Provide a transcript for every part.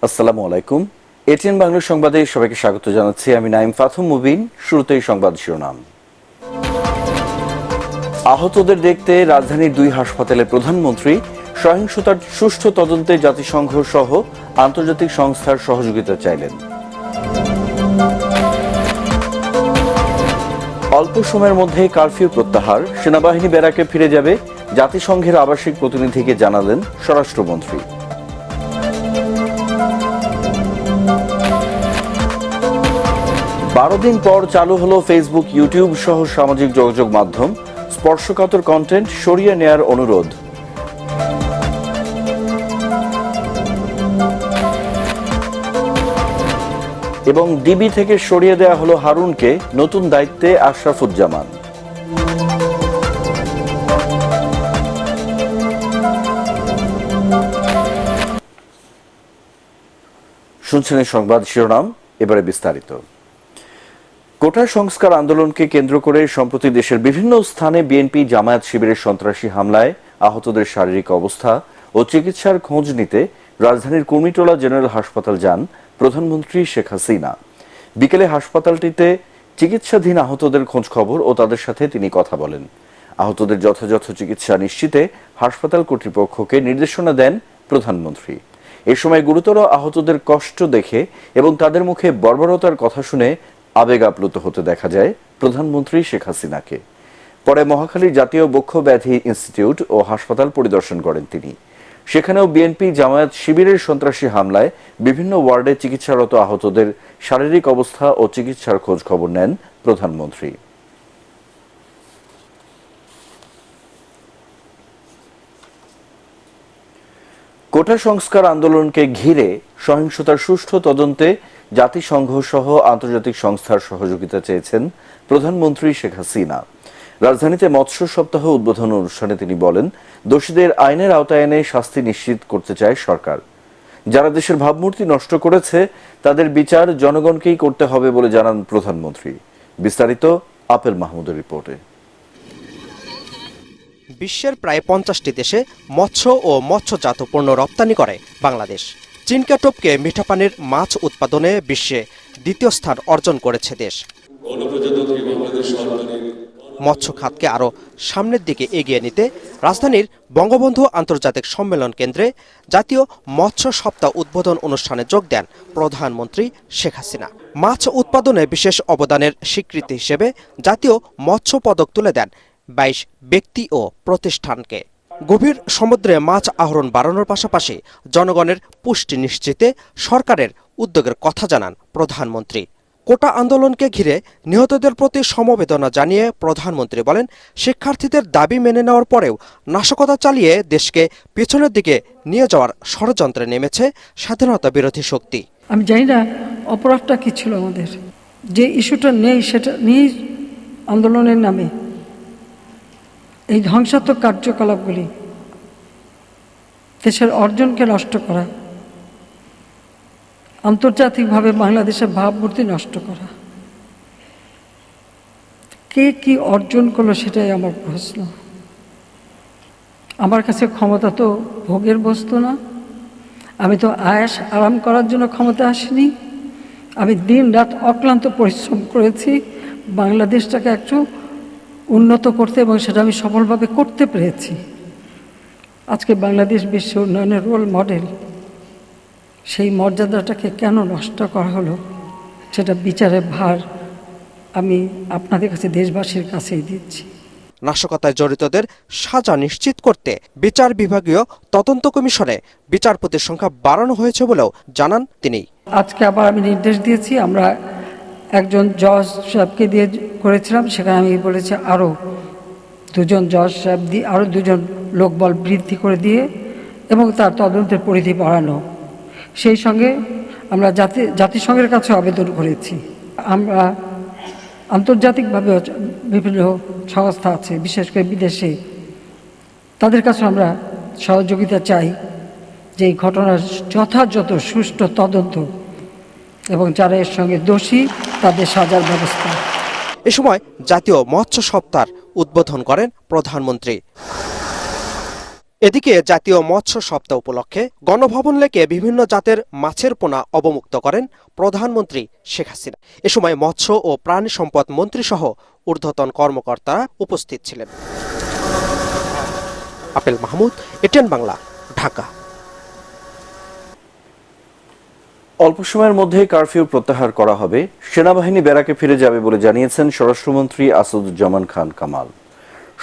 আসসালামু আলাইকুম। এটিএন বাংলা সংবাদে সবাইকে স্বাগত জানাচ্ছি। আমি নাইম ফাথুম মুবিন। শুরুতেই সংবাদ শিরোনাম। আহতদের দেখতে রাজধানীর 2 হাসপাতালে প্রধানমন্ত্রী সহিংসতার সুষ্ঠু তদন্তে জাতিসংঘ সহ আন্তর্জাতিক সংস্থার সহযোগিতা চাইলেন। অল্প সময়ের মধ্যে কারফিউ প্রত্যাহার, সেনাবাহিনী ব্যারাকে ফিরে যাবে, জাতিসংঘের আবাসিক প্রতিনিধিকে জানালেন স্বরাষ্ট্রমন্ত্রী। 12 দিন পর চালু হলো ফেসবুক, ইউটিউব সহ সামাজিক যোগাযোগ মাধ্যম। স্পর্শকাতর কন্টেন্ট সরিয়ে নেয়ার অনুরোধ। এবং ডিবি থেকে সরিয়ে দেয়া হলো হারুনকে, নতুন দায়িত্বে আশরাফুজ্জামান। শুনছেন সংবাদ শিরোনাম, এবারে বিস্তারিত। কোটা সংস্কার আন্দোলনকে কেন্দ্র করে সম্প্রতি দেশের বিভিন্ন স্থানে বিএনপি জামায়াত শিবিরের সন্ত্রাসী হামলায় আহতদের শারীরিক অবস্থা ও চিকিৎসার খোঁজ নিতে রাজধানীর কুর্মিটোলা জেনারেল হাসপাতাল যান প্রধানমন্ত্রী শেখ হাসিনা। বিকেলে হাসপাতালটিতে চিকিৎসাধীন আহতদের খোঁজ খবর ও তাদের সাথে তিনি কথা বলেন। আহতদের যথাযথ চিকিৎসা নিশ্চিতে হাসপাতাল কর্তৃপক্ষকে নির্দেশনা দেন প্রধানমন্ত্রী। এ সময় গুরুতর আহতদের কষ্ট দেখে এবং তাদের মুখে বর্বরতার কথা শুনে আবেগ আপ্লুত হতে দেখা যায় প্রধানমন্ত্রী শেখ হাসিনাকে। পরে মহাখালীর জাতীয় বক্ষ ব্যাধি ইনস্টিটিউট ও হাসপাতাল পরিদর্শন করেন তিনি। সেখানেও বিএনপি জামায়াত শিবিরের সন্ত্রাসী হামলায় বিভিন্ন ওয়ার্ডে চিকিৎসারত আহতদের শারীরিক অবস্থা ও চিকিৎসার খোঁজ খবর নেন প্রধানমন্ত্রী। কোটা সংস্কার আন্দোলনকে ঘিরে সহিংসতার সুষ্ঠু তদন্তে জাতিসংঘ সহ আন্তর্জাতিক সংস্থার সহযোগিতা চেয়েছেন প্রধানমন্ত্রী শেখ হাসিনা। রাজধানীতে মৎস্য সপ্তাহ উদ্বোধন অনুষ্ঠানে তিনি বলেন, দোষীদের আইনের আওতায় এনে শাস্তি নিশ্চিত করতে চায় সরকার। যারা দেশের ভাবমূর্তি নষ্ট করেছে তাদের বিচার জনগণকেই করতে হবে বলে জানান প্রধানমন্ত্রী। বিস্তারিত আপেল মাহমুদের রিপোর্টে। বিশ্বের প্রায় 50টি দেশে মৎস্য ও মৎস্যজাত পণ্য রপ্তানি করে বাংলাদেশ। চীনকে টপকে মিঠা পানির মাছ উৎপাদনে বিশ্বে দ্বিতীয় স্থান অর্জন করেছে দেশ। মৎস্য খাতকে আরও সামনের দিকে এগিয়ে নিতে রাজধানীর বঙ্গবন্ধু আন্তর্জাতিক সম্মেলন কেন্দ্রে জাতীয় মৎস্য সপ্তাহ উদ্বোধন অনুষ্ঠানে যোগ দেন প্রধানমন্ত্রী শেখ হাসিনা। মাছ উৎপাদনে বিশেষ অবদানের স্বীকৃতি হিসেবে জাতীয় মৎস্য পদক তুলে দেন 22 ব্যক্তি ও প্রতিষ্ঠানকে। গভীর সমুদ্রে মাছ আহরণ বাড়ানোর পাশাপাশি জনগণের পুষ্টি নিশ্চিতে সরকারের উদ্যোগের কথা জানান প্রধানমন্ত্রী। কোটা আন্দোলনকে ঘিরে নিহতদের প্রতি সমবেদনা জানিয়ে প্রধানমন্ত্রী বলেন, শিক্ষার্থীদের দাবি মেনে নেওয়ার পরেও নাশকতা চালিয়ে দেশকে পেছনের দিকে নিয়ে যাওয়ার ষড়যন্ত্রে নেমেছে স্বাধীনতা বিরোধী শক্তি। আমি জানি না অপরাধটা কি ছিল আমাদের, যে ইস্যুটা নেই সেটা নিয়ে আন্দোলনের নামে এই ধ্বংসাত্মক কার্যকলাপগুলি, দেশের অর্জনকে নষ্ট করা, আন্তর্জাতিকভাবে বাংলাদেশের ভাবমূর্তি নষ্ট করা, কে কি অর্জন করলো সেটাই আমার প্রশ্ন। আমার কাছে ক্ষমতা তো ভোগের বস্তু না, আমি তো আয়াস আরাম করার জন্য ক্ষমতা আসিনি। আমি দিন রাত অক্লান্ত পরিশ্রম করেছি বাংলাদেশটাকে একটু উন্নত করতে, এবং সেটা আমি সফলভাবে করতে পেরেছি। আজকে বাংলাদেশ বিশ্ব উন্নয়নের রোল মডেল, সেই মর্যাদাটাকে কেন নষ্ট করা হলো সেটা বিচারের ভার আমি আপনাদের কাছে, দেশবাসীর কাছেই দিচ্ছি। নাশকতায় জড়িতদের সাজা নিশ্চিত করতে বিচার বিভাগীয় তদন্ত কমিশনে বিচারপতির সংখ্যা বাড়ানো হয়েছে বলেও জানান তিনি। আজকে আবার আমি নির্দেশ দিয়েছি, আমরা একজন জজ সাহেবকে দিয়ে করেছিলাম, সেখানে আমি বলেছি আরও 2জন জজ সাহেব দিয়ে, আরও 2জন লোকবল বৃদ্ধি করে দিয়ে এবং তার তদন্তের পরিধি বাড়ানো। সেই সঙ্গে আমরা জাতিসংঘের কাছে আবেদন করেছি। আমরা আন্তর্জাতিকভাবে বিভিন্ন সংস্থা আছে, বিশেষ করে বিদেশে, তাদের কাছে আমরা সহযোগিতা চাই যে এই ঘটনার যথাযথ সুষ্ঠু তদন্ত এবং যারা এর সঙ্গে দোষী তাদের সাজার ব্যবস্থা। এ সময় জাতীয় মৎস্য সপ্তাহ উদ্বোধন করেন প্রধানমন্ত্রী। এদিকে জাতীয় মৎস্য সপ্তাহ উপলক্ষে গণভবন লেকে বিভিন্ন জাতের মাছের পোনা অবমুক্ত করেন প্রধানমন্ত্রী শেখ হাসিনা। এ সময় মৎস্য ও প্রাণী সম্পদ মন্ত্রী সহ ঊর্ধ্বতন কর্মকর্তারা উপস্থিত ছিলেন। Apple Mahmud, ATN Bangla, Dhaka. অল্প সময়ের মধ্যে কারফিউ প্রত্যাহার করা হবে, সেনাবাহিনী ব্যারাকে ফিরে যাবে বলে জানিয়েছেন স্বরাষ্ট্রমন্ত্রী আসাদুজ্জামান খান কামাল।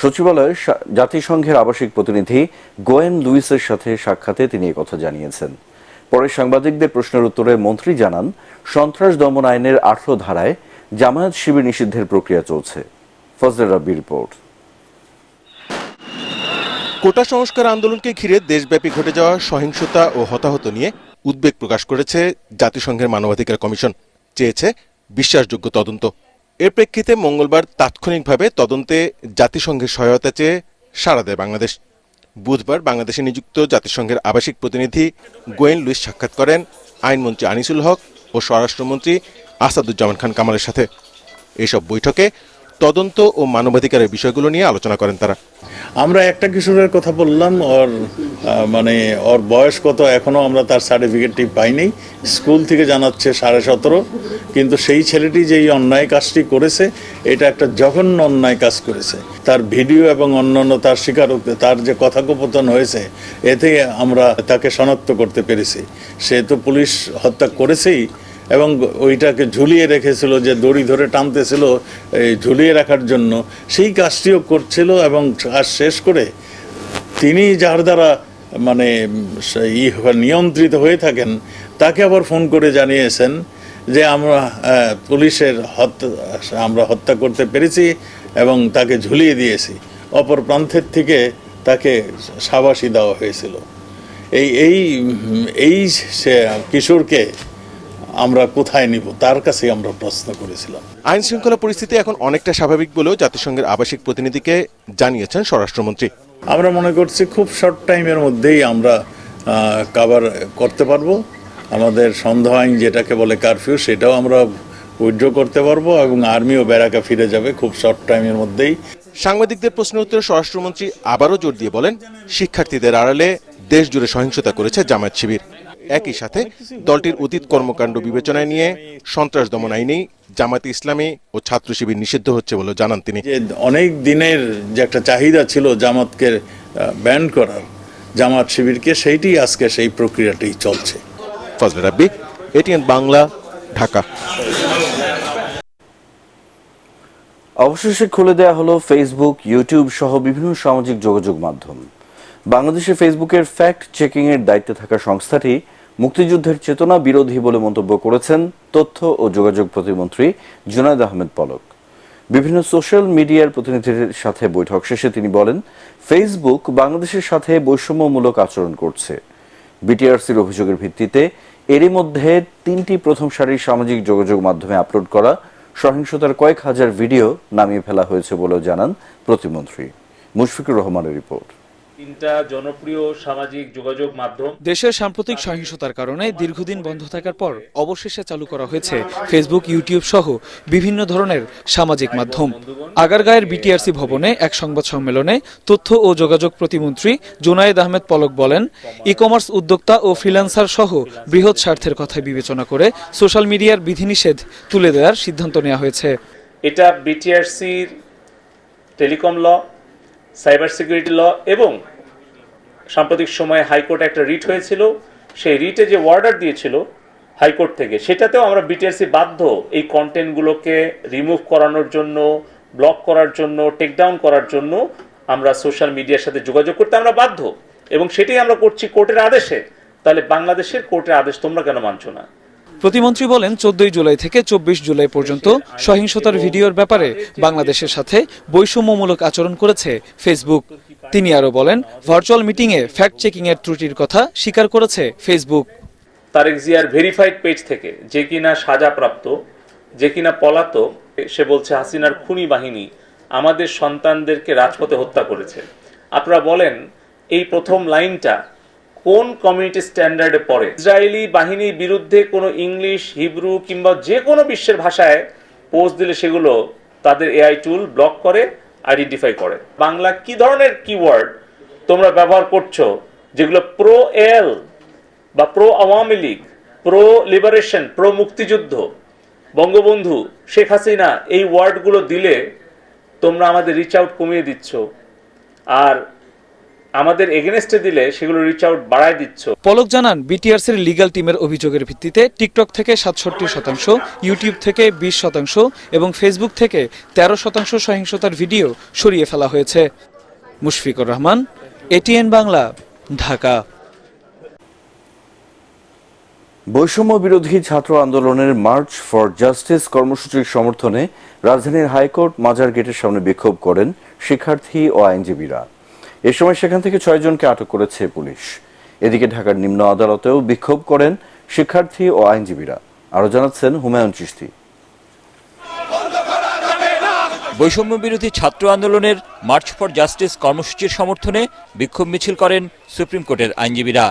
সচিবালয়ে জাতিসংঘের আবাসিক প্রতিনিধি গোয়েন লুইসের সাথে সাক্ষাতে তিনি একথা জানিয়েছেন। পরে সাংবাদিকদের প্রশ্নের উত্তরে মন্ত্রী জানান, সন্ত্রাস দমন আইনের 18 ধারায় জামায়াত শিবির নিষিদ্ধের প্রক্রিয়া চলছে। ফজলে রাব্বি রিপোর্ট। কোটা সংস্কার আন্দোলনকে ঘিরে দেশব্যাপী ঘটে যাওয়া সহিংসতা ও হতাহত নিয়ে উদ্বেগ প্রকাশ করেছে জাতিসংঘের মানবাধিকার কমিশন, চেয়েছে বিশ্বাসযোগ্য তদন্ত। এর প্রেক্ষিতে মঙ্গলবার তাৎক্ষণিকভাবে তদন্তে জাতিসংঘের সহায়তা চেয়ে সাড়া দেয় বাংলাদেশ। বুধবার বাংলাদেশে নিযুক্ত জাতিসংঘের আবাসিক প্রতিনিধি গোয়েন লুইস সাক্ষাৎ করেন আইনমন্ত্রী আনিসুল হক ও স্বরাষ্ট্রমন্ত্রী আসাদুজ্জামান খান কামালের সাথে। এসব বৈঠকে তদন্ত ও মানবাধিকারের বিষয়গুলো নিয়ে আলোচনা করেন তারা। আমরা একটা কিশোরের কথা বললাম, ওর বয়স কত এখনো আমরা তার সার্টিফিকেটটি পাইনি। স্কুল থেকে জানাচ্ছে 17.5, কিন্তু সেই ছেলেটি যেই অন্যায় কাজটি করেছে এটা একটা জঘন্য অন্যায় কাজ করেছে। তার ভিডিও এবং অন্যান্য তার স্বীকারোক্তি, তার যে কথোপকথন হয়েছে, এতে আমরা তাকে শনাক্ত করতে পেরেছি। সে তো পুলিশ হত্যা করেছেই এবং ওইটাকে ঝুলিয়ে রেখেছিল, যে দড়ি ধরে টানতেছিল এই ঝুলিয়ে রাখার জন্য, সেই কাজটিও করছিল। এবং কাজ শেষ করে তিনি যার দ্বারা নিয়ন্ত্রিত হয়ে থাকেন তাকে আবার ফোন করে জানিয়েছেন যে আমরা হত্যা করতে পেরেছি এবং তাকে ঝুলিয়ে দিয়েছি। অপর প্রান্তের থেকে তাকে শাবাশি দেওয়া হয়েছিল। এই কিশোরকে আমরা কোথায় নিব, তার কাছে আমরা প্রশ্ন করেছিলাম। আইন শৃঙ্খলা পরিস্থিতি এখন অনেকটা স্বাভাবিক বলেও জাতিসংঘের আবাসিক প্রতিনিধিকে জানিয়েছেন স্বরাষ্ট্রমন্ত্রী। আমরা মনে করছি খুব শর্ট টাইমের মধ্যেই আমরা কভার করতে পারবো। আমাদের সন্দেহ আইন যেটাকে বলে কারফিউ, সেটাও আমরা উইথড্র করতে পারবো এবং আর্মিও ব্যারাকে ফিরে যাবে খুব শর্ট টাইমের মধ্যেই। সাংবাদিকদের প্রশ্নের উত্তরে স্বরাষ্ট্রমন্ত্রী আবারও জোর দিয়ে বলেন, শিক্ষার্থীদের আড়ালে দেশ জুড়ে সহিংসতা করেছে জামায়াত শিবির। একই সাথে দলটির অতীত কর্মকাণ্ড বিবেচনায় নিয়ে সন্ত্রাস দমন আইনেই জামায়াতে ইসলামী ও ছাত্র শিবির নিষিদ্ধ হচ্ছে বলে জানান তিনি। অনেক দিনের যে একটা চাহিদা ছিল জামাতকে ব্যান করার, জামাত শিবিরকে, সেইটি আজকে সেই প্রক্রিয়াটি চলছে। ফজলে রাব্বি, এটিএন বাংলা, ঢাকা। অবশেষে খুলে দেয়া হলো ফেসবুক, ইউটিউব সহ বিভিন্ন সামাজিক যোগাযোগ মাধ্যম। বাংলাদেশে ফেসবুকের ফ্যাক্ট চেকিং এর দায়িত্বে থাকা সংস্থাটি মুক্তিযুদ্ধের চেতনা বিরোধী বলে মন্তব্য করেছেন তথ্য ও যোগাযোগ প্রতিমন্ত্রী জুনায়েদ আহমেদ পলক। বিভিন্ন সোশ্যাল মিডিয়ার প্রতিনিধিদের সাথে বৈঠক শেষে তিনি বলেন, ফেসবুক বাংলাদেশের সাথে বৈষম্যমূলক আচরণ করছে। বিটিআরসির অভিযোগের ভিত্তিতে এরই মধ্যে 3টি প্রথম সারির সামাজিক যোগাযোগ মাধ্যমে আপলোড করা সহিংসতার কয়েক হাজার ভিডিও নামিয়ে ফেলা হয়েছে বলেও জানান প্রতিমন্ত্রী। মুশফিকুর রহমানের রিপোর্ট। 3টা জনপ্রিয় সামাজিক যোগাযোগ মাধ্যম দেশের সাম্প্রতিক সহিংসতার কারণে দীর্ঘদিন বন্ধ থাকার পর অবশেষে চালু করা হয়েছে ফেসবুক, ইউটিউব সহ বিভিন্ন ধরনের সামাজিক মাধ্যম। আগারগাঁয়ের বিটিআরসি ভবনে এক সংবাদ সম্মেলনে তথ্য ও যোগাযোগ প্রতিমন্ত্রী জুনায়েদ আহমেদ পলক বলেন, ই কমার্স উদ্যোক্তা ও ফ্রিল্যান্সার সহ বৃহৎ স্বার্থের কথা বিবেচনা করে সোশ্যাল মিডিয়ার বিধিনিষেধ তুলে দেওয়ার সিদ্ধান্ত নেওয়া হয়েছে। এটা বিটিআরসির টেলিকম ল, সাইবার সিকিউরিটি ল এবং সাম্প্রতিক সময়ে হাইকোর্টে একটা রিট হয়েছিল, সেই রিটে যে অর্ডার দিয়েছিল হাইকোর্ট থেকে, সেটাতেও আমরা বিটিআরসি বাধ্য এই কন্টেন্টগুলোকে রিমুভ করানোর জন্য, ব্লক করার জন্য, টেকডাউন করার জন্য আমরা সোশ্যাল মিডিয়ার সাথে যোগাযোগ করতে আমরা বাধ্য, এবং সেটাই আমরা করছি কোর্টের আদেশে। তাহলে বাংলাদেশের কোর্টের আদেশ তোমরা কেন মানছো না? প্রতিমন্ত্রী বলেন, 14 জুলাই থেকে 24 জুলাই পর্যন্ত সহিংসতার ভিডিওর ব্যাপারে বাংলাদেশের সাথে বৈষম্যমূলক আচরণ করেছে ফেসবুক। তিনি আরো বলেন, ভার্চুয়াল মিটিংয়ে ফ্যাক্ট চেকিং এর ত্রুটির কথা স্বীকার করেছে ফেসবুক। তারেক জিয়ার ভেরিফাইড পেজ থেকে যে কিনা সাজাপ্রাপ্ত, যে কিনা পলাতক, সে বলছে হাসিনার খুনি বাহিনী আমাদের সন্তানদেরকে রাজপথে হত্যা করেছে। আপনারা বলেন এই প্রথম লাইনটা কোন কমিউনিটি স্ট্যান্ডার্ডে পড়ে? ইসরায়েলি বাহিনীর বিরুদ্ধে কোনো ইংলিশ, হিব্রু কিংবা যে কোনো বিশ্বের ভাষায় পোস্ট দিলে সেগুলো তাদের এআই টুল ব্লক করে, আইডেন্টিফাই করে। বাংলা কি ধরনের কিওয়ার্ড তোমরা ব্যবহার করছো, যেগুলো প্রো এল বা pro Awami League, pro liberation, pro মুক্তিযুদ্ধ, বঙ্গবন্ধু, শেখ হাসিনা, এই ওয়ার্ডগুলো দিলে তোমরা আমাদের রিচ আউট কমিয়ে দিচ্ছ, আর আমাদের এগেনস্টে দিলে সেগুলো রিচ আউট বাড়ায় দিচ্ছ। পলক জানান, বিটিআরসির লিগ্যাল টিমের অভিযোগের ভিত্তিতে টিকটক থেকে 67%, ইউটিউব থেকে 20% এবং ফেসবুক থেকে 13% সহিংসতার ভিডিও সরিয়ে ফেলা হয়েছে। মুশফিকুর রহমান, এটিএন বাংলা, ঢাকা। বৈষম্য বিরোধী ছাত্র আন্দোলনের মার্চ ফর জাস্টিস কর্মসূচির সমর্থনে রাজধানীর হাইকোর্ট মাজার গেটের সামনে বিক্ষোভ করেন শিক্ষার্থী ও আইনজীবীরা। এ সময় সেখান থেকে 6 জনকে আটক করেছে পুলিশ। এদিকে ঢাকার নিম্ন আদালতেও বিক্ষোভ করেন শিক্ষার্থী ও আইনজীবীরা। আরো জানাচ্ছেন হুমায়ুন চিশতি। বৈষম্য বিরোধী ছাত্র আন্দোলনের মার্চ ফর জাস্টিস কর্মসূচির সমর্থনে বিক্ষোভ মিছিল করেন সুপ্রিম কোর্টের আইনজীবীরা।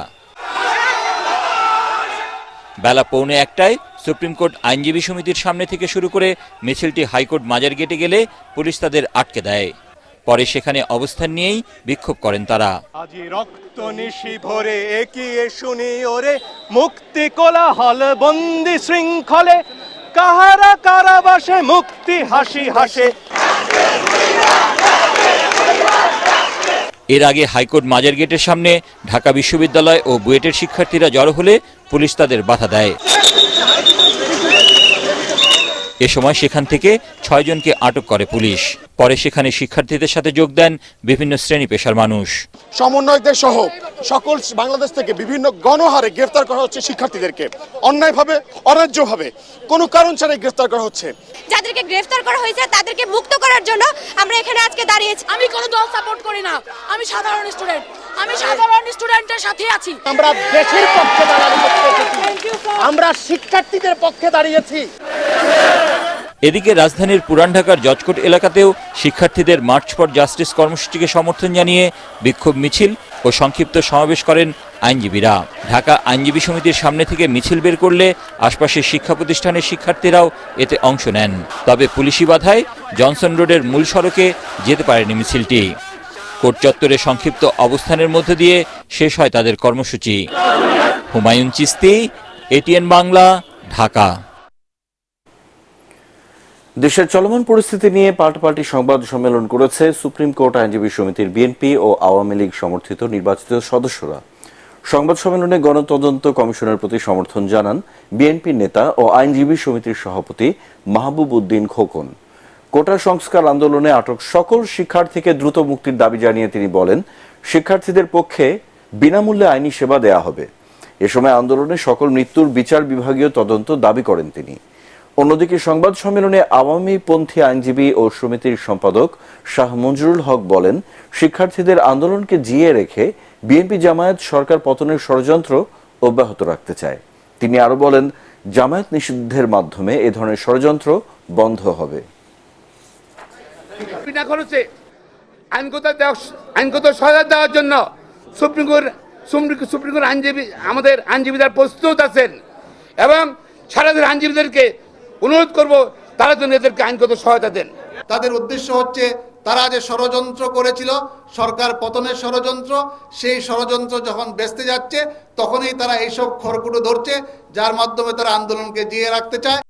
বেলা 1:45টায় সুপ্রিম কোর্ট আইনজীবী সমিতির সামনে থেকে শুরু করে মিছিলটি হাইকোর্ট মাজার গেটে গেলে পুলিশ তাদের আটকে দেয়। পরে সেখানে অবস্থান নিয়েই বিক্ষোভ করেন তারা। আজি রক্ত নিশি ভরে একিয়ে শুনি ওরে, মুক্তি কোলাহল বন্দি শৃঙ্খলে, কাহারা কারাবাসে মুক্তি হাসি হাসে। এর আগে হাইকোর্ট মাজার গেটের সামনে ঢাকা বিশ্ববিদ্যালয় ও বুয়েটের শিক্ষার্থীরা জড়ো হলে পুলিশ তাদের বাধা দেয়। এ সময় সেখান থেকে 6 জনকে আটক করে পুলিশ। পরে সেখানে শিক্ষার্থীদের সাথে যোগ দেন বিভিন্ন শ্রেণী পেশার মানুষ। সমন্বয়কদের সহ সকল বাংলাদেশ থেকে বিভিন্ন গণহারে গ্রেফতার করা হচ্ছে শিক্ষার্থীদেরকে, অন্যায়ভাবে অন্যায্যভাবে কোনো কারণ ছাড়াই গ্রেফতার করা হচ্ছে। যাদেরকে গ্রেফতার করা হয়েছে তাদেরকে মুক্ত করার জন্য আমরা এখানে আজকে দাঁড়িয়েছি। আমি কোনো দল সাপোর্ট করি না, আমি সাধারণ স্টুডেন্ট, আমি সাধারণ স্টুডেন্টের সাথে আছি। আমরা দেশের পক্ষে দাঁড়াচ্ছি, আমরা শিক্ষার্থীদের পক্ষে দাঁড়িয়েছি। এদিকে রাজধানীর পুরান ঢাকার জজকোর্ট এলাকাতেও শিক্ষার্থীদের মার্চ ফর জাস্টিস কর্মসূচিকে সমর্থন জানিয়ে বিক্ষোভ মিছিল ও সংক্ষিপ্ত সমাবেশ করেন আইনজীবীরা। ঢাকা আইনজীবী সমিতির সামনে থেকে মিছিল বের করলে আশপাশের শিক্ষা প্রতিষ্ঠানের শিক্ষার্থীরাও এতে অংশ নেন। তবে পুলিশি বাধায় জনসন রোডের মূল সড়কে যেতে পারেনি মিছিলটি। কোর্ট চত্বরে সংক্ষিপ্ত অবস্থানের মধ্য দিয়ে শেষ হয় তাদের কর্মসূচি। হুমায়ুন চিশতি, এটিএন বাংলা, ঢাকা। দেশের চলমান পরিস্থিতি নিয়ে পাল্টাপাল্টি সংবাদ সম্মেলন করেছে সুপ্রিম কোর্ট আইনজীবী সমিতির বিএনপি ও আওয়ামী লীগ সমর্থিত নির্বাচিত সদস্যরা। সংবাদ সম্মেলনে গণতদন্ত কমিশনের প্রতি সমর্থন জানান বিএনপি নেতা ও আইনজীবী সমিতির সভাপতি মাহবুব উদ্দিন খোকন। কোটা সংস্কার আন্দোলনে আটক সকল শিক্ষার্থীকে দ্রুত মুক্তির দাবি জানিয়ে তিনি বলেন, শিক্ষার্থীদের পক্ষে বিনামূল্যে আইনি সেবা দেয়া হবে। এ সময় আন্দোলনে সকল মৃত্যুর বিচার বিভাগীয় তদন্ত দাবি করেন তিনি। অন্যদিকে সংবাদ সম্মেলনে আওয়ামী পন্থী আইনজীবী ও সমিতির সম্পাদক শাহ মঞ্জুরুল হক বলেন, শিক্ষার্থীদের আন্দোলনকে জিয়ে রেখে বিএনপি জামায়াত সরকার পতনের ষড়যন্ত্র অব্যাহত রাখতে চায়। তিনি আরো বলেন, জামায়াত নিষিদ্ধের মাধ্যমে এ ধরনের ষড়যন্ত্র বন্ধ হবে। বিনা খরচে আইনগত সহায়তা দেওয়ার জন্য সুপ্রিম কোর্ট আইনজীবী, আমাদের আইনজীবীরা প্রস্তুত আছেন এবং সারা দেশের আইনজীবীদেরকে অনুরোধ করব তারা যেন এদেরকে আইনগত সহায়তা দেন। তাদের উদ্দেশ্য হচ্ছে তারা যে ষড়যন্ত্র করেছিল, সরকার পতনের ষড়যন্ত্র, সেই ষড়যন্ত্র যখন বেস্তে যাচ্ছে তখনই তারা এইসব খড়কুটো ধরছে, যার মাধ্যমে তারা আন্দোলনকে জিয়ে রাখতে চায়।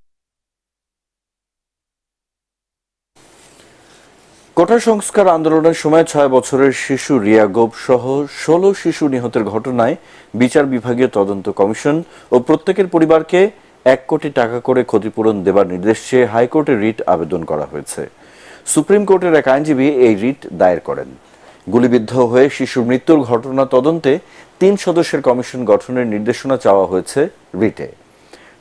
কোটা সংস্কার আন্দোলনের সময় 6 বছরের শিশু রিয়া গোপ সহ 16 শিশু নিহতের ঘটনায় বিচার বিভাগীয় তদন্ত কমিশন ও প্রত্যেকের পরিবারকে 1 কোটি টাকা করে ক্ষতিপূরণ দেবার নির্দেশ চেয়ে হাইকোর্টে রিট আবেদন করা হয়েছে। সুপ্রিম কোর্টের এক আইনজীবী এই রিট দায়ের করেন। গুলিবিদ্ধ হয়ে শিশুর মৃত্যুর ঘটনা তদন্তে 3 সদস্যের কমিশন গঠনের নির্দেশনা চাওয়া হয়েছে রিটে।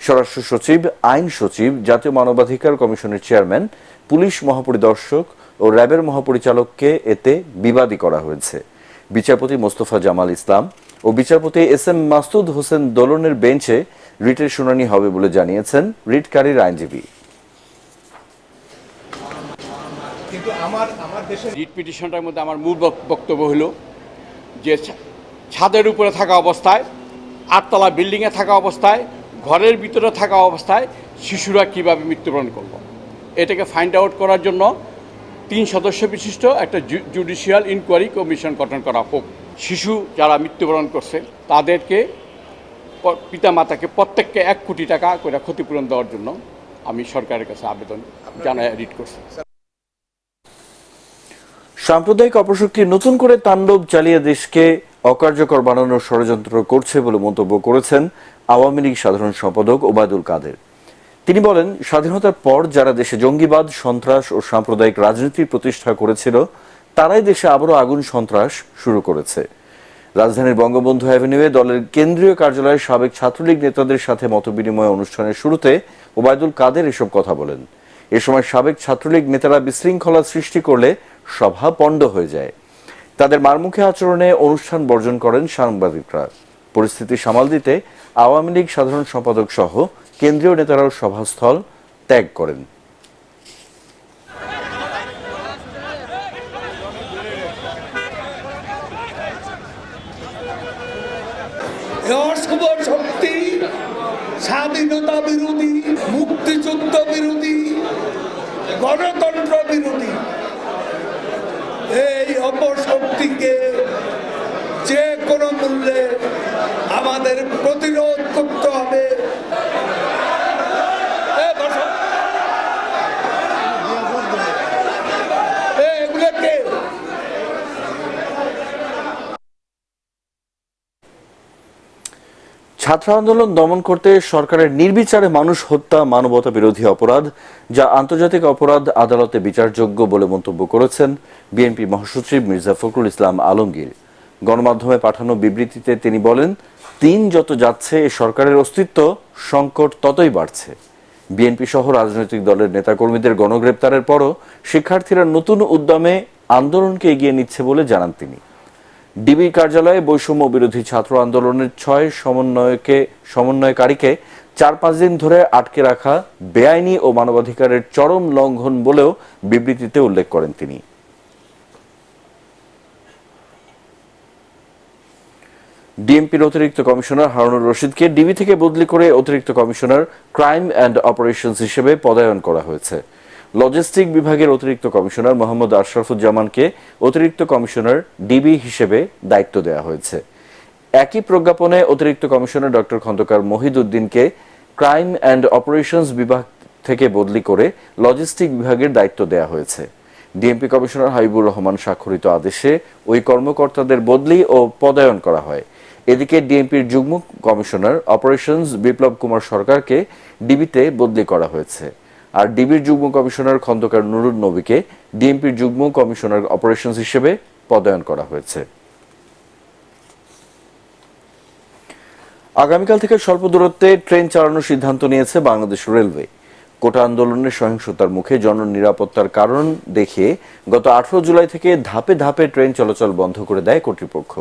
স্বরাষ্ট্র সচিব, আইন সচিব, জাতীয় মানবাধিকার কমিশনের চেয়ারম্যান, পুলিশ মহাপরিদর্শক ও র্যাবের মহাপরিচালককে এতে বিবাদী করা হয়েছে। বিচারপতি মোস্তফা জামাল ইসলাম ও বিচারপতি এস.এম. মাসুদ হোসেন দোলনের বেঞ্চে রিটের শুনানি হবে বলে জানিয়েছেন রিটকারীর আইনজীবী। কিন্তু আমার দেশের রিট পিটিশনটার মধ্যে আমার মূল বক্তব্য হলো যে ছাদের উপরে থাকা অবস্থায়, 8 তলা বিল্ডিংয়ে থাকা অবস্থায়, ঘরের ভিতরে থাকা অবস্থায় শিশুরা কিভাবে মৃত্যুবরণ করলো, এটাকে ফাইন্ড আউট করার জন্য 3 সদস্য বিশিষ্ট একটা জুডিশিয়াল ইনকোয়ারি কমিশন গঠন করা হোক। শিশু যারা মৃত্যুবরণ করছে তাদেরকে পিতামাতাকে প্রত্যেককে 1 কোটি টাকা করে ক্ষতিপূরণ দেওয়ার জন্য আমি সরকারের কাছে আবেদন জানাই রিট করছি। সাম্প্রদায়িক অপশক্তি নতুন করে তাণ্ডব চালিয়ে দেশকে অকার্যকর বানানোর ষড়যন্ত্র করছে বলে মন্তব্য করেছেন আওয়ামী লীগ সাধারণ সম্পাদক ওবায়দুল কাদের। তিনি বলেন, স্বাধীনতার পর যারা দেশে জঙ্গিবাদ, সন্ত্রাস ও সাম্প্রদায়িক রাজনীতি প্রতিষ্ঠা করেছিল তারাই দেশে আবারও আগুন সন্ত্রাস শুরু করেছে। রাজধানীর বঙ্গবন্ধু অ্যাভিনিউয়ে দলের কেন্দ্রীয় কার্যালয়ে সাবেক ছাত্রলীগ নেতাদের সাথে মতবিনিময় অনুষ্ঠানের শুরুতে ওবায়দুল কাদের এসব কথা বলেন। এ সময় সাবেক ছাত্রলীগ নেতারা বিশৃঙ্খলা সৃষ্টি করলে সভা পণ্ড হয়ে যায়। তাদের মারমুখী আচরণে অনুষ্ঠান বর্জন করেন সাংবাদিকরা। পরিস্থিতি সামাল দিতে আওয়ামী লীগ সাধারণ সম্পাদক সহ কেন্দ্রীয় নেতারাও সভাস্থল ত্যাগ করেন। অশুভ শক্তি, স্বাধীনতা বিরোধী, মুক্তিযুদ্ধ বিরোধী, গণতন্ত্র বিরোধী এই অপশক্তিকে যে কোনো মূল্যে আমাদের প্রতিরোধ করতে হবে। এগুলোকে ছাত্র আন্দোলন দমন করতে সরকারের নির্বিচারে মানুষ হত্যা মানবতা বিরোধী অপরাধ, যা আন্তর্জাতিক অপরাধ আদালতে বিচারযোগ্য বলে মন্তব্য করেছেন বিএনপি মহাসচিব মির্জা ফখরুল ইসলাম আলমগীর। গণমাধ্যমে পাঠানো বিবৃতিতে তিনি বলেন, দিন যত যাচ্ছে এ সরকারের অস্তিত্ব সংকট ততই বাড়ছে। বিএনপি সহ রাজনৈতিক দলের নেতাকর্মীদের গণগ্রেপ্তারের পরও শিক্ষার্থীরা নতুন উদ্যমে আন্দোলনকে এগিয়ে নিচ্ছে বলে জানান তিনি। ডিবি কার্যালয়ে বৈষম্য বিরোধী ছাত্র আন্দোলনের 6 সমন্বয়কারীকে 4-5 দিন ধরে আটকে রাখা বেআইনি ও মানবাধিকারের চরম লঙ্ঘন বলেও বিবৃতিতে উল্লেখ করেন তিনি। ডিএমপির অতিরিক্ত কমিশনার হারুনুর রশিদকে ডিবি থেকে বদলি করে অতিরিক্ত কমিশনার ক্রাইম অ্যান্ড অপারেশনস হিসেবে পদায়ন করা হয়েছে। লজিস্টিক বিভাগের অতিরিক্ত কমিশনার মোহাম্মদ আশরাফুজ্জামানকে অতিরিক্ত কমিশনার ডিবি হিসেবে দায়িত্ব দেওয়া হয়েছে। একই প্রজ্ঞাপনে অতিরিক্ত কমিশনার ডক্টর খন্দকার মহিদউদ্দিনকে ক্রাইম অ্যান্ড অপারেশনস বিভাগ থেকে বদলি করে লজিস্টিক বিভাগের দায়িত্ব দেওয়া হয়েছে। ডিএমপি কমিশনার হাবিবুর রহমান স্বাক্ষরিত আদেশে ওই কর্মকর্তাদের বদলি ও পদায়ন করা হয়। এদিকে ডিএমপির যুগ্ম কমিশনার অপারেশনস বিপ্লব কুমার সরকারকে ডিবিতে বদলি করা হয়েছে। আর ডিবির যুগ্ম কমিশনার খন্দকার নুরুন নবীকে ডিএমপির যুগ্ম কমিশনার অপারেশনস হিসেবে পদায়ন করা হয়েছে। আগামীকাল থেকে স্বল্প দূরত্বে ট্রেন চালানোর সিদ্ধান্ত নিয়েছে বাংলাদেশ রেলওয়ে। কোটা আন্দোলনের সহিংসতার মুখে জননিরাপত্তার কারণ দেখিয়ে গত 18 জুলাই থেকে ধাপে ধাপে ট্রেন চলাচল বন্ধ করে দেয় কর্তৃপক্ষ।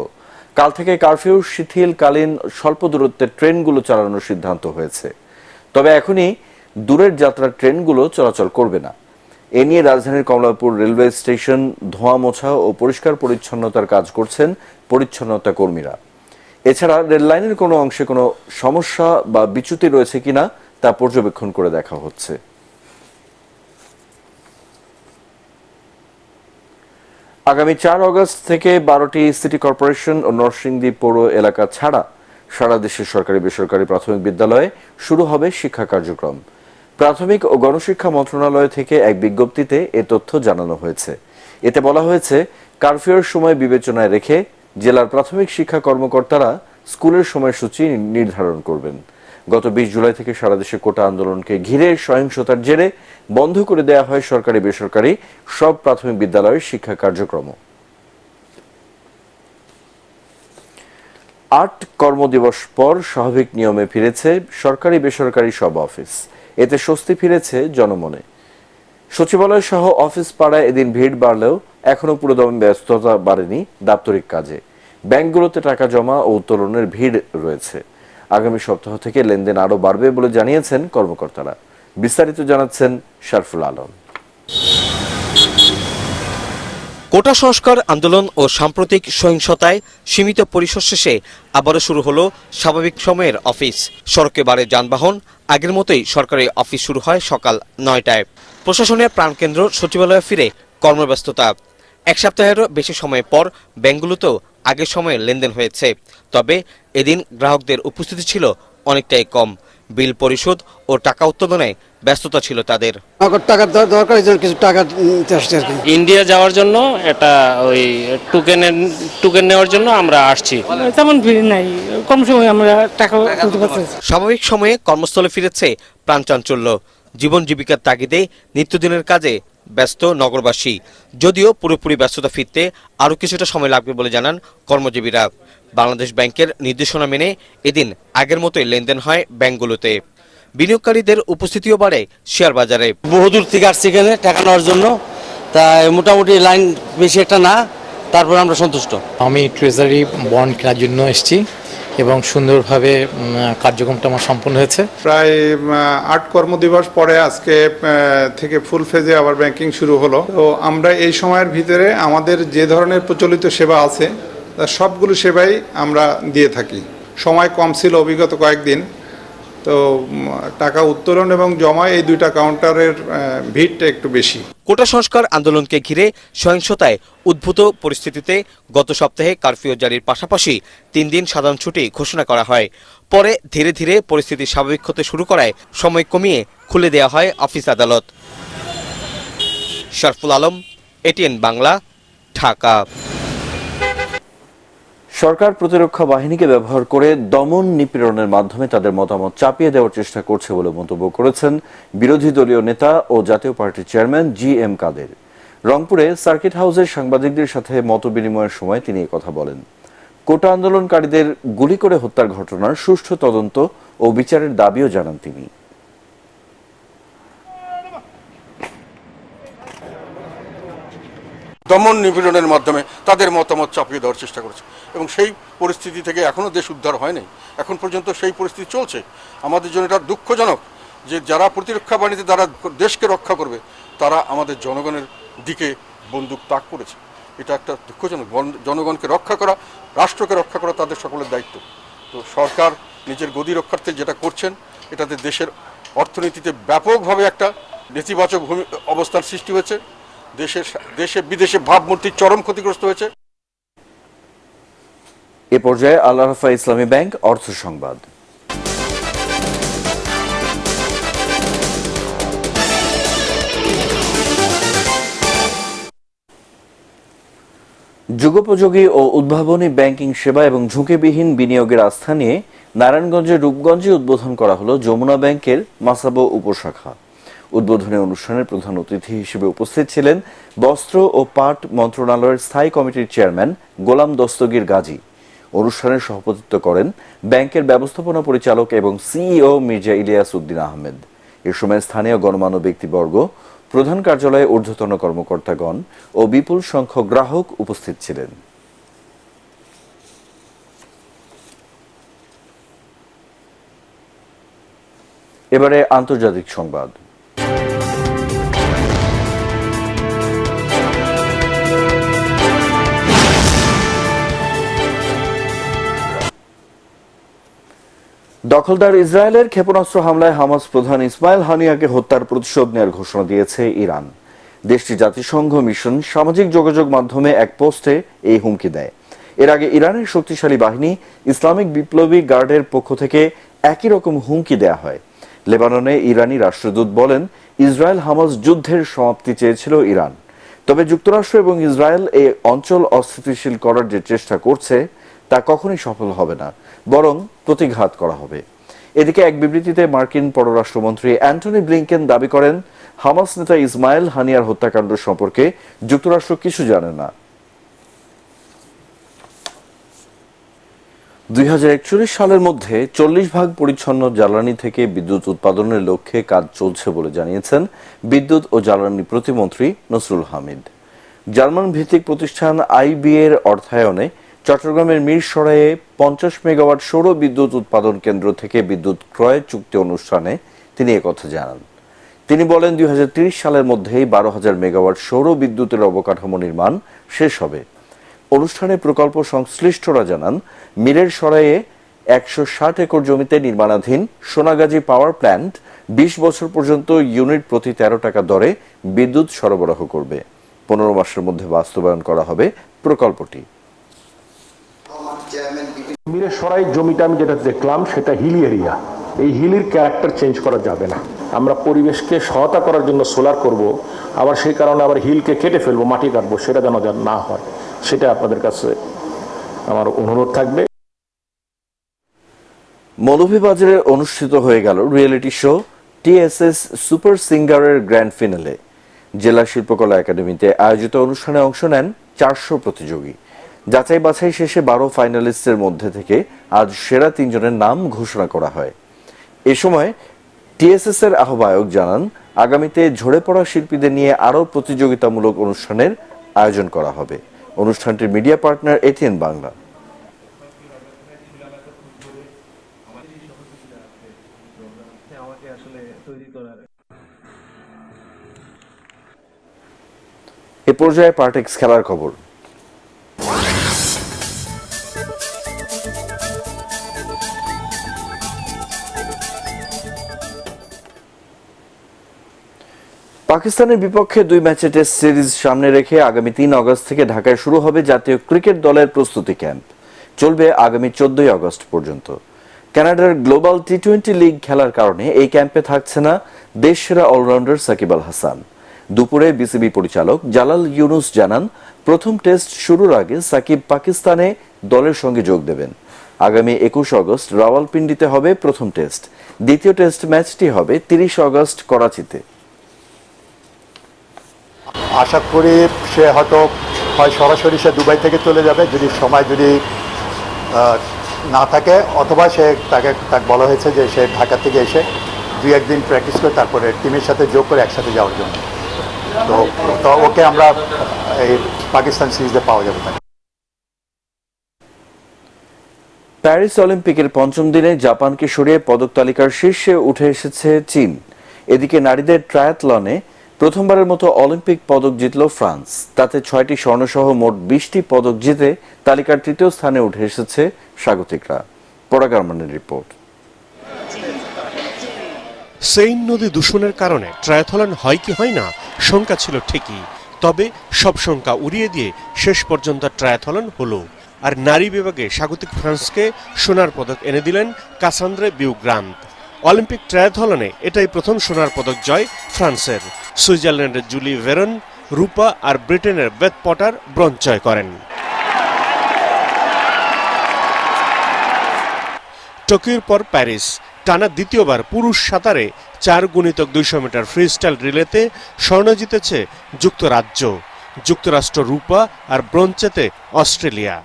কাল থেকে কারফিউ শিথিলকালীন স্বল্প দূরত্বের ট্রেনগুলো চালানোর সিদ্ধান্ত হয়েছে। তবে এখনই দূরের যাত্রার ট্রেনগুলো চলাচল করবে না। এ নিয়ে রাজধানীর কমলাপুর রেলওয়ে স্টেশন ধোঁয়া মোছা ও পরিষ্কার পরিচ্ছন্নতার কাজ করছেন পরিচ্ছন্নতা কর্মীরা। এছাড়া রেল লাইনের কোনো অংশে কোনো সমস্যা বা বিচ্যুতি রয়েছে কিনা তা পর্যবেক্ষণ করে দেখা হচ্ছে। আগামী 4 আগস্ট থেকে 12টি সিটি কর্পোরেশন ও নরসিংদী পৌর এলাকা ছাড়া সারা দেশের সরকারি বেসরকারি প্রাথমিক বিদ্যালয়ে শুরু হবে শিক্ষা কার্যক্রম। প্রাথমিক ও গণশিক্ষা মন্ত্রণালয় থেকে এক বিজ্ঞপ্তিতে এ তথ্য জানানো হয়েছে। এতে বলা হয়েছে, কারফিউর সময় বিবেচনায় রেখে জেলার প্রাথমিক শিক্ষা কর্মকর্তারা স্কুলের সময়সূচি নির্ধারণ করবেন। গত 20 জুলাই থেকে সারা দেশে কোটা আন্দোলনকে ঘিরে সহিংসতার জেরে বন্ধ করে দেওয়া হয় সরকারি বেসরকারি সব প্রাথমিক বিদ্যালয়ের শিক্ষা কার্যক্রম। 8 কর্মদিবস পর স্বাভাবিক নিয়মে ফিরেছে সরকারি বেসরকারি সব অফিস। এতে স্বস্তি ফিরেছে জনমনে। সচিবালয় সহ অফিস পাড়ায় এদিন ভিড় বাড়লেও এখনো পুরোদমে ব্যস্ততা বাড়েনি দাপ্তরিক কাজে। ব্যাংকগুলোতে টাকা জমা ও উত্তোলনের ভিড় রয়েছে। আগামী সপ্তাহ থেকে লেনদেন আরও বাড়বে বলে জানিয়েছেন কর্মকর্তারা। বিস্তারিত জানাচ্ছেন শারফুল আলম। কোটা সংস্কার আন্দোলন ও সাম্প্রতিক সহিংসতায় সীমিত পরিসর শেষে আবারও শুরু হলো স্বাভাবিক সময়ের অফিস। সড়কে বাড়ে যানবাহন। আগের মতোই সরকারি অফিস শুরু হয় সকাল 9টায়। প্রশাসনের প্রাণকেন্দ্র সচিবালয়ে ফিরে কর্মব্যস্ততা। এক সপ্তাহেরও বেশি সময় পর ব্যাংকগুলোতেও আগের সময়ে লেনদেন হয়েছে, তবে এদিন গ্রাহকদের উপস্থিতি ছিল অনেকটাই কম। বিল পরিশোধ ও টাকা উত্তোলনে ব্যস্ততা ছিল তাদের। টাকার দরকার, কিছু টাকা নিতে আসছে আর কি। ইন্ডিয়া যাওয়ার জন্য এটা ওই টোকেন নেওয়ার জন্য আমরা আসছি। তেমন ভিড় নাই, কম সময় আমরা টাকা তুলতে পারছি। স্বাভাবিক সময়ে কর্মস্থলে ফিরেছে প্রাণচাঞ্চল্য। জীবন জীবিকার তাগিদে নিত্যদিনের কাজে ব্যস্ত নগরবাসী। যদিও পুরোপুরি ব্যস্ততা ফিরতে আরও কিছুটা সময় লাগবে বলে জানান কর্মজীবীরা। বাংলাদেশ ব্যাংকের নির্দেশনা মেনে এদিন আগের মতোই লেনদেন হয় ব্যাংকগুলোতে। বিনিয়োগকারীদের উপস্থিতিও বাড়ে শেয়ার বাজারে। বহুদূর থেকে আসছি এখানে টাকা নেওয়ার জন্য, তাই মোটামুটি লাইন বেশি একটা না, তারপর আমরা সন্তুষ্ট। আমি ট্রেজারি বন্ড কেনার জন্য এসেছি এবং সুন্দরভাবে কার্যক্রমটা আমার সম্পন্ন হয়েছে। প্রায় 8 কর্মদিবস পরে আজকে থেকে ফুল ফেজে আবার ব্যাংকিং শুরু হলো। তো আমরা এই সময়ের ভিতরে আমাদের যে ধরনের প্রচলিত সেবা আছে সবগুলো সেবাই আমরা দিয়ে থাকি। সময় কম ছিল অভিগত কয়েকদিন, তো টাকা উত্তোলন এবং জমা এই দুইটা কাউন্টারের ভিড়টা একটু বেশি। কোটা সংস্কার আন্দোলনকে ঘিরে সহিংসতায় উদ্ভূত পরিস্থিতিতে গত সপ্তাহে কারফিউ জারির পাশাপাশি 3 দিন সাধারণ ছুটি ঘোষণা করা হয়। পরে ধীরে ধীরে পরিস্থিতি স্বাভাবিক হতে শুরু করায় সময় কমিয়ে খুলে দেওয়া হয় অফিস আদালত। শরফুল আলম, এটিএন বাংলা, ঢাকা। সরকার প্রতিরক্ষা বাহিনীকে ব্যবহার করে দমন নিপীড়নের মাধ্যমে তাদের মতামত চাপিয়ে দেওয়ার চেষ্টা করছে বলে মন্তব্য করেছেন বিরোধী দলীয় নেতা ও জাতীয় পার্টির চেয়ারম্যান জি.এম. কাদের। রংপুরে সার্কিট হাউসের সাংবাদিকদের সাথে মতবিনিময়ের সময় তিনি কথা বলেন। কোটা আন্দোলনকারীদের গুলি করে হত্যার ঘটনার সুষ্ঠু তদন্ত ও বিচারের দাবিও জানান তিনি। দমন নিপীড়নের মাধ্যমে তাদের মতামত চাপিয়ে দেওয়ার চেষ্টা করেছে এবং সেই পরিস্থিতি থেকে এখনো দেশ উদ্ধার হয় নাই। এখন পর্যন্ত সেই পরিস্থিতি চলছে। আমাদের জন্য এটা দুঃখজনক যে যারা প্রতিরক্ষা বাহিনীতে যারা দেশকে রক্ষা করবে তারা আমাদের জনগণের দিকে বন্দুক তাক করেছে। এটা একটা দুঃখজনক। জনগণকে রক্ষা করা, রাষ্ট্রকে রক্ষা করা তাদের সকলের দায়িত্ব। তো সরকার নিজের গদি রক্ষার্থে যেটা করছেন এটাতে দেশের অর্থনীতিতে ব্যাপকভাবে একটা নেতিবাচক অবস্থার সৃষ্টি হয়েছে। দেশে বিদেশে ভাবমূর্তির চরম ক্ষতিগ্রস্ত হয়েছে। এ পর্যায়ে আল আরাফা ইসলামী ব্যাংক অর্থ সংবাদ। যুগোপযোগী ও উদ্ভাবনী ব্যাংকিং সেবা এবং ঝুঁকিবিহীন বিনিয়োগের আস্থা নিয়ে নারায়ণগঞ্জের রূপগঞ্জে উদ্বোধন করা হলো যমুনা ব্যাংকের মাসাবো উপশাখা। উদ্বোধনী অনুষ্ঠানের প্রধান অতিথি হিসেবে উপস্থিত ছিলেন বস্ত্র ও পাট মন্ত্রণালয়ের স্থায়ী কমিটির চেয়ারম্যান গোলাম দস্তগীর গাজী। অনুষ্ঠানে সভাপতিত্ব করেন ব্যাংকের ব্যবস্থাপনা পরিচালক এবং সিইও মির্জা ইলিয়াস উদ্দিন আহমেদ। এ সময় স্থানীয় গণমান্য ব্যক্তিবর্গ, প্রধান কার্যালয়ে ঊর্ধ্বতন কর্মকর্তাগণ ও বিপুল সংখ্যক গ্রাহক উপস্থিত ছিলেন। এবারে আন্তর্জাতিক সংবাদ। দখলদার ইসরায়েলের ক্ষেপণাস্ত্র হামলায় হামাস প্রধান ইসমাইল হানিয়াকে হত্যার প্রতিশোধ নেওয়ার ঘোষণা দিয়েছে ইরান। দেশটির জাতিসংঘ মিশন সামাজিক যোগাযোগ মাধ্যমে এক পোস্টে এই হুমকি দেয়। এর আগে ইরানের শক্তিশালী বাহিনী ইসলামিক বিপ্লবী গার্ডের পক্ষ থেকে একই রকম হুমকি দেয়া হয়। লেবাননে ইরানি রাষ্ট্রদূত বলেন, ইসরায়েল হামাস যুদ্ধের সমাপ্তি চেয়েছিল ইরান, তবে যুক্তরাষ্ট্র এবং ইসরায়েল এই অঞ্চল অস্থিতিশীল করার যে চেষ্টা করছে তা কখনোই সফল হবে না, বরং প্রতিঘাত করা হবে। এদিকে এক বিবৃতিতে মার্কিন পররাষ্ট্রমন্ত্রী অ্যান্টনি ব্লিংকেন দাবি করেন, হামাস নেতা ইসমাইল হানিয়ার হত্যাকাণ্ড সম্পর্কে যুক্তরাষ্ট্র কিছু জানে না। 2041 সালের মধ্যে 40% পরিচ্ছন্ন জ্বালানি থেকে বিদ্যুৎ উৎপাদনের লক্ষ্যে কাজ চলছে বলে জানিয়েছেন বিদ্যুৎ ও জ্বালানি প্রতিমন্ত্রী নসরুল হামিদ। জার্মান ভিত্তিক প্রতিষ্ঠান আইবি এর অর্থায়নে চট্টগ্রামের মিরসরাইয়ে 50 মেগাওয়াট সৌর বিদ্যুৎ উৎপাদন কেন্দ্র থেকে বিদ্যুৎ ক্রয় চুক্তি অনুষ্ঠানে তিনি একথা জানান। তিনি বলেন, 2030 সালের মধ্যেই 12,000 মেগাওয়াট সৌর বিদ্যুতের অবকাঠামো নির্মাণ শেষ হবে। অনুষ্ঠানে প্রকল্প সংশ্লিষ্টরা জানান, মিরের সরাইয়ে 160 একর জমিতে নির্মাণাধীন সোনাগাজী পাওয়ার প্ল্যান্ট 20 বছর পর্যন্ত ইউনিট প্রতি 13 টাকা দরে বিদ্যুৎ সরবরাহ করবে। 15 মাসের মধ্যে বাস্তবায়ন করা হবে প্রকল্পটি। মিরের সরাই জমিটা আমি যেটা দেখলাম সেটা হিলি এরিয়া, এই হিলির ক্যারেক্টার চেঞ্জ করা যাবে না। আমরা পরিবেশকে সহায়তা করার জন্য সোলার করব, আবার সেই কারণে আবার হিলকে কেটে ফেলবো, মাটি কাটবো, সেটা যেন না হয়, সেটা আপনাদের কাছে আমার অনুরোধ থাকবে। মৌলভীবাজারে অনুষ্ঠিত হয়ে গেল রিয়েলিটি শো টিএসএস সুপার সিঙ্গারের গ্র্যান্ড ফিনালে। জেলা শিল্পকলা একাডেমিতে আয়োজিত অনুষ্ঠানে অংশ নেন 400 প্রতিযোগী। যাচাই বাছাই শেষে 12 ফাইনালিস্টের মধ্যে থেকে আজ সেরা 3 জনের নাম ঘোষণা করা হয়। এ সময় টিএসএস এর আহ্বায়ক জানান, আগামীতে ঝরে পড়া শিল্পীদের নিয়ে আরও প্রতিযোগিতামূলক অনুষ্ঠানের আয়োজন করা হবে। অনুষ্ঠানটির মিডিয়া পার্টনার এটিএন বাংলা। এ পর্যায়ে পার্টেক্স খেলার খবর। পাকিস্তানের বিপক্ষে 2 ম্যাচের টেস্ট সিরিজ সামনে রেখে আগামী 3 আগস্ট থেকে ঢাকায় শুরু হবে জাতীয় ক্রিকেট দলের প্রস্তুতি ক্যাম্প। চলবে আগামী 14 আগস্ট পর্যন্ত। কানাডার গ্লোবাল টি20 লিগ খেলার কারণে এই ক্যাম্পে থাকছে না দেশসেরা অলরাউন্ডার সাকিব আল হাসান। দুপুরে বিসিবি পরিচালক জালাল ইউনুস জানান, প্রথম টেস্ট শুরুর আগে সাকিব পাকিস্তানে দলের সঙ্গে যোগ দেবেন। আগামী 21 আগস্ট রাওয়ালপিন্ডিতে হবে প্রথম টেস্ট। দ্বিতীয় টেস্ট ম্যাচটি হবে 30 আগস্ট করাচিতে। আশা করি সে হয়তো সরাসরি সে দুবাই থেকে চলে যাবে, যদি সময় না থাকে, অথবা তাকে বলা হয়েছে যে সে ঢাকা থেকে এসে 2-1 দিন প্র্যাকটিস করে তারপরে টিমের সাথে যোগ করে একসাথে যাওয়ার জন্য। তো ওকে আমরা এই পাকিস্তান সিরিজে পাওয়া যাবে। প্যারিস অলিম্পিকের 5ম দিনে জাপানকে সরিয়ে পদক তালিকার শীর্ষে উঠে এসেছে চীন। এদিকে নারীদের ট্রায়াথলনে প্রথমবারের মতো অলিম্পিক পদক জিতল ফ্রান্স। তাতে 6টি স্বর্ণসহ মোট 20টি পদক জিতে তালিকার 3য় স্থানে উঠে এসেছে স্বাগতিকরা। পরাগ আরমানের রিপোর্ট। সেইন নদী দূষণের কারণে ট্রায়াথলন হয় কি হয় না শঙ্কা ছিল ঠিকই, তবে সব শঙ্কা উড়িয়ে দিয়ে শেষ পর্যন্ত ট্রায়াথলন হলো। আর নারী বিভাগে স্বাগতিক ফ্রান্সকে সোনার পদক এনে দিলেন কাসান্দ্রে বিউগ্রান্ত। অলিম্পিক ট্রায়াথলনে এটাই প্রথম সোনার পদক জয় ফ্রান্সের। সুইজারল্যান্ডের জুলি ভেরন রূপা আর ব্রিটেনের বেথ পটার ব্রোঞ্জ জয় করেন। টোকিওর পর প্যারিস, টানা দ্বিতীয়বার পুরুষ সাঁতারে 4x200 মিটার ফ্রিস্টাইল রিলেতে স্বর্ণ জিতেছে যুক্তরাজ্য। যুক্তরাষ্ট্র রূপা আর ব্রোঞ্জ জেতে অস্ট্রেলিয়া।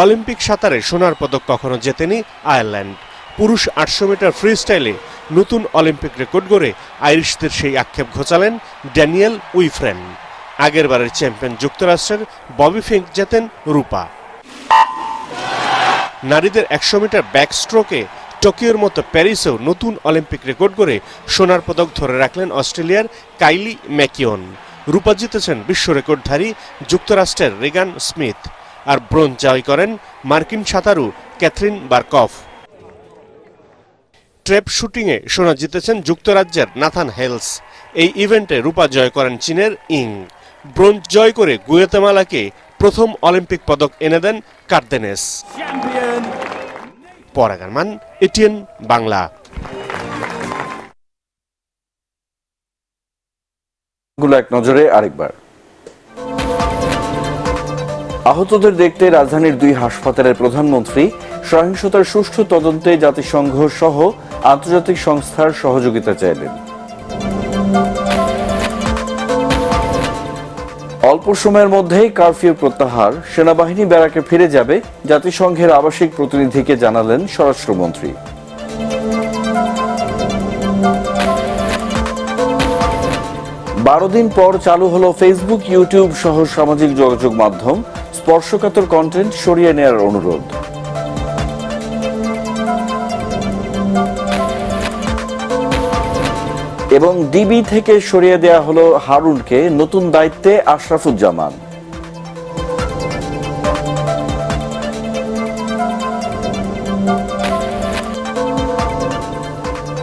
অলিম্পিক সাঁতারে সোনার পদক কখনো জেতেনি আয়ারল্যান্ড। পুরুষ 800 মিটার ফ্রিস্টাইলে নতুন অলিম্পিক রেকর্ড গড়ে আইরিশদের সেই আক্ষেপ ঘোচালেন ড্যানিয়েল উইফ্রেন। আগেরবারের চ্যাম্পিয়ন যুক্তরাষ্ট্রের ববি ফিঙ্ক জেতেন রূপা। নারীদের 100 মিটার ব্যাক স্ট্রোকে টোকিওর মতো প্যারিসেও নতুন অলিম্পিক রেকর্ড করে সোনার পদক ধরে রাখলেন অস্ট্রেলিয়ার কাইলি ম্যাকিওন। রূপা জিতেছেন বিশ্ব রেকর্ডধারী যুক্তরাষ্ট্রের রেগান স্মিথ, আর ব্রোঞ্জ জয় করেন মার্কিন সাঁতারু ক্যাথরিন বারকফ। ট্র্যাপ শুটিংয়ে সোনা জিতেছেন যুক্তরাজ্যের নাথান হেলস। এই ইভেন্টে রূপা জয় করেন চীনের ইং। ব্রোঞ্জ জয় করে গুয়েতেমালাকে প্রথম অলিম্পিক পদক এনে দেন কার্দেনেস। পরাগ আরমান, এটিএন বাংলা। এক নজরে আরেকবার। আহতদের দেখতে রাজধানীর 2 হাসপাতালের প্রধানমন্ত্রী সহিংসতার সুষ্ঠু তদন্তে জাতিসংঘ সহ আন্তর্জাতিক সংস্থার সহযোগিতা চাইলেন। অল্প সময়ের মধ্যেই কারফিউ প্রত্যাহার, সেনাবাহিনী ব্যারাকে ফিরে যাবে, জাতিসংঘের আবাসিক প্রতিনিধিকে জানালেন স্বরাষ্ট্রমন্ত্রী। বারো দিন পর চালু হলো ফেসবুক, ইউটিউব সহ সামাজিক যোগাযোগ মাধ্যম। স্পর্শকাতর কন্টেন্ট সরিয়ে নেওয়ার অনুরোধ। এবং ডিবি থেকে সরিয়ে দেয়া হলো হারুনকে, নতুন দায়িত্বে আশরাফুজ্জামান।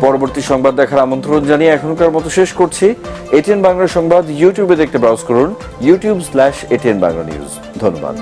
পরবর্তী সংবাদ দেখার আমন্ত্রণ জানিয়ে এখনকার মতো শেষ করছি। এটিএন বাংলা সংবাদ ইউটিউবে দেখতে ব্রাউজ করুন youtube/ATN Bangla News। ধন্যবাদ।